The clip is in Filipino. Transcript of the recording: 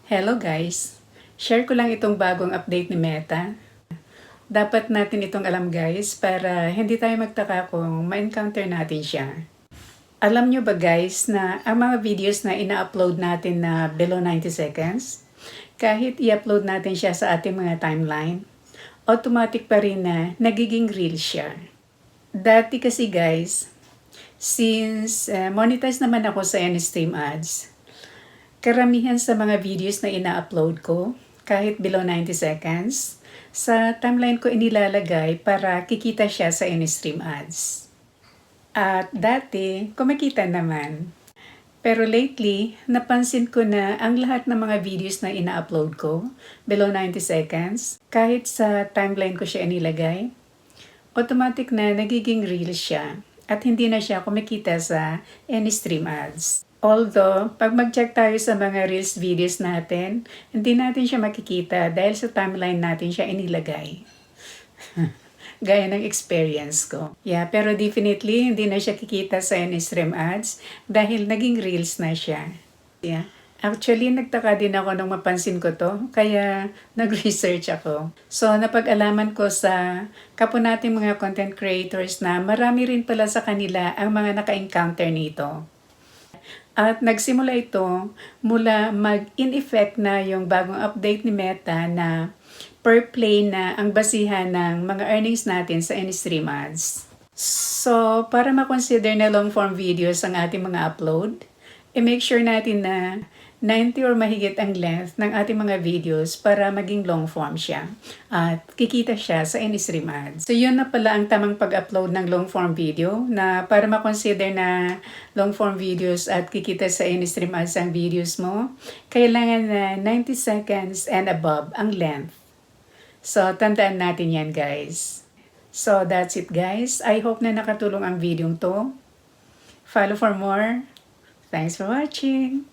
Hello guys! Share ko lang itong bagong update ni Meta. Dapat natin itong alam guys para hindi tayo magtaka kung ma-encounter natin siya. Alam nyo ba guys na ang mga videos na ina-upload natin na below 90 seconds, kahit i-upload natin siya sa ating mga timeline, automatic pa rin na nagiging reel siya. Dati kasi guys, since monetize naman ako sa Stream Ads, karamihan sa mga videos na ina-upload ko, kahit below 90 seconds, sa timeline ko inilalagay para kikita siya sa Stream Ads. At dati, kumikita naman. Pero lately, napansin ko na ang lahat ng mga videos na ina-upload ko, below 90 seconds, kahit sa timeline ko siya inilagay, automatic na nagiging reel siya at hindi na siya kumikita sa Stream Ads. Although, pag mag-check tayo sa mga Reels videos natin, hindi natin siya makikita dahil sa timeline natin siya inilagay. Gaya ng experience ko. Yeah, pero definitely, hindi na siya kikita sa Stream Ads dahil naging Reels na siya. Yeah. Actually, nagtaka din ako nung mapansin ko to, kaya nag-research ako. So, napag-alaman ko sa kapwa nating mga content creators na marami rin pala sa kanila ang mga naka-encounter nito. At nagsimula ito mula mag-in-effect na yung bagong update ni Meta na per play na ang basihan ng mga earnings natin sa Stream Ads. So, para ma-consider na long form videos ang ating mga upload, i-make sure natin na 90 or mahigit ang length ng ating mga videos para maging long form siya at kikita siya sa Stream Ads. So yun na pala ang tamang pag-upload ng long form video na para ma-consider na long form videos at kikita sa Stream Ads ang videos mo, kailangan na 90 seconds and above ang length. So tandaan natin yan guys. So that's it guys. I hope na nakatulong ang video to. Follow for more. Thanks for watching.